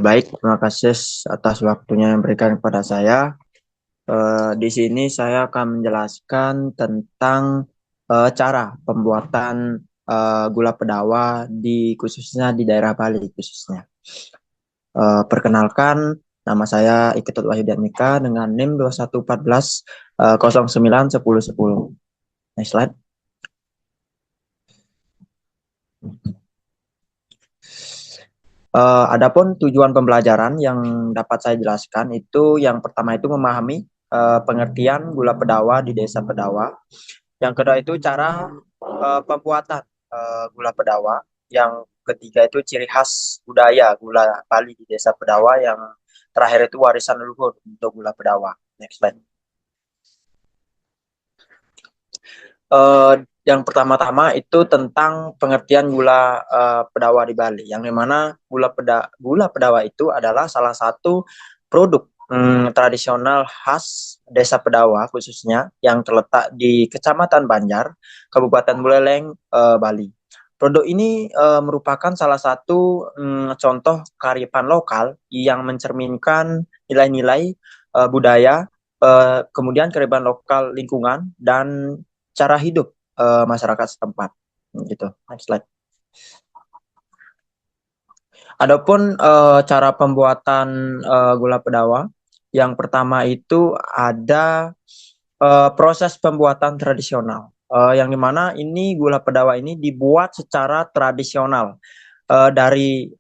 Baik, terima kasih atas waktunya yang berikan kepada saya. Di sini saya akan menjelaskan tentang cara pembuatan gula pedawa khususnya di daerah Bali khususnya. Perkenalkan, nama saya Iketut Wahyudianika dengan NIM 2114 09 10 10. Next slide. Adapun tujuan pembelajaran yang dapat saya jelaskan itu yang pertama itu memahami pengertian gula pedawa di desa Pedawa. Yang kedua itu cara pembuatan gula pedawa. Yang ketiga itu ciri khas budaya gula Bali di desa Pedawa. Yang terakhir itu warisan leluhur untuk gula pedawa. Next slide. Yang pertama-tama itu tentang pengertian gula pedawa di Bali, yang dimana gula pedawa itu adalah salah satu produk tradisional khas desa Pedawa khususnya yang terletak di Kecamatan Banjar, Kabupaten Buleleng, Bali. Produk ini merupakan salah satu contoh kearifan lokal yang mencerminkan nilai-nilai budaya, kemudian kearifan lokal lingkungan dan cara hidup masyarakat setempat gitu. Next slide. Adapun cara pembuatan gula pedawa, yang pertama itu ada proses pembuatan tradisional, yang dimana ini gula pedawa ini dibuat secara tradisional dari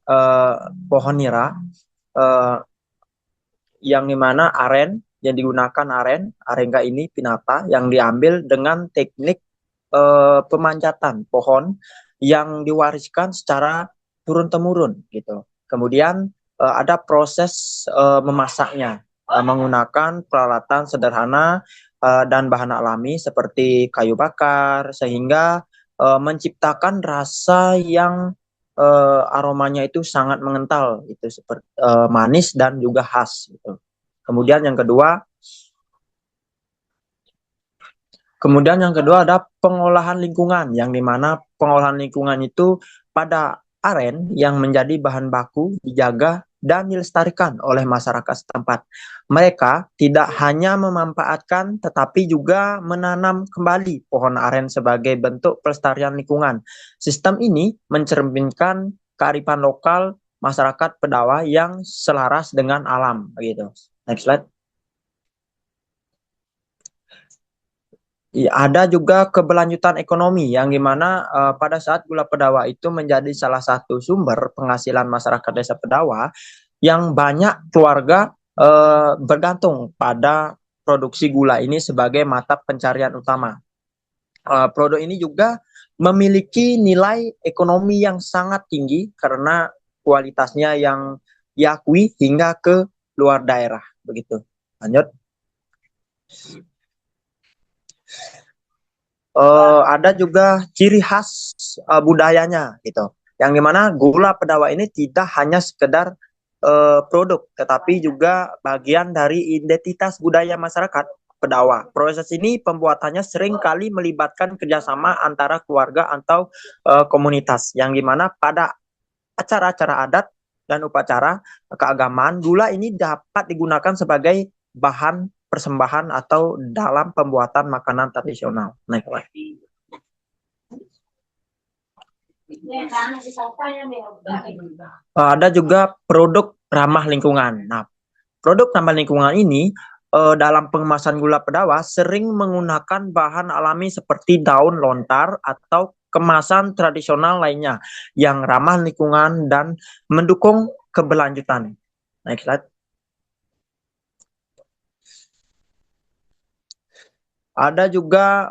pohon nira, uh, yang dimana yang digunakan arenga ini pinata yang diambil dengan teknik pemanjatan pohon yang diwariskan secara turun-temurun gitu. Kemudian ada proses memasaknya menggunakan peralatan sederhana dan bahan alami seperti kayu bakar sehingga menciptakan rasa yang aromanya itu sangat mengental itu seperti manis dan juga khas gitu. Kemudian yang kedua Kemudian yang kedua ada pengolahan lingkungan, yang dimana pengolahan lingkungan itu pada aren yang menjadi bahan baku dijaga dan dilestarikan oleh masyarakat setempat. Mereka tidak hanya memanfaatkan tetapi juga menanam kembali pohon aren sebagai bentuk pelestarian lingkungan. Sistem ini mencerminkan kearifan lokal masyarakat Pedawa yang selaras dengan alam begitu. Next slide. Iya, ada juga keberlanjutan ekonomi yang dimana pada saat gula pedawa itu menjadi salah satu sumber penghasilan masyarakat desa Pedawa yang banyak keluarga bergantung pada produksi gula ini sebagai mata pencarian utama. Produk ini juga memiliki nilai ekonomi yang sangat tinggi karena kualitasnya yang diakui hingga ke luar daerah begitu. Lanjut. Ada juga ciri khas budayanya gitu. Yang dimana gula pedawa ini tidak hanya sekedar produk, tetapi juga bagian dari identitas budaya masyarakat Pedawa. Proses ini pembuatannya sering kali melibatkan kerjasama antara keluarga atau komunitas. Yang dimana pada acara-acara adat dan upacara keagamaan, gula ini dapat digunakan sebagai bahan persembahan atau dalam pembuatan makanan tradisional. Nah, ada juga produk ramah lingkungan. Nah, produk ramah lingkungan ini dalam pengemasan gula pedawa sering menggunakan bahan alami seperti daun lontar atau kemasan tradisional lainnya yang ramah lingkungan dan mendukung keberlanjutan. Next slide. Ada juga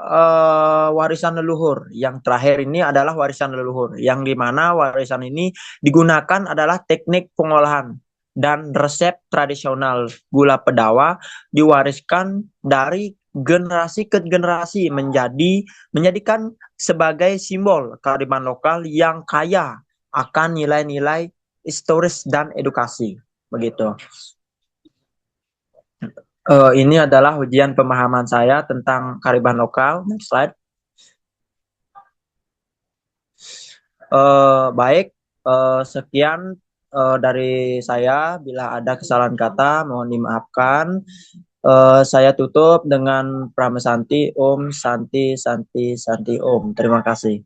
warisan leluhur. Yang terakhir ini adalah warisan leluhur, yang dimana warisan ini digunakan adalah teknik pengolahan dan resep tradisional gula pedawa diwariskan dari generasi ke generasi menjadikan sebagai simbol kearifan lokal yang kaya akan nilai-nilai historis dan edukasi. Begitu. Ini adalah ujian pemahaman saya tentang kearifan lokal. Next slide. Baik. Sekian dari saya. Bila ada kesalahan kata, mohon dimaafkan. Saya tutup dengan Prama Santi, Om Santi Santi Santi Om. Terima kasih.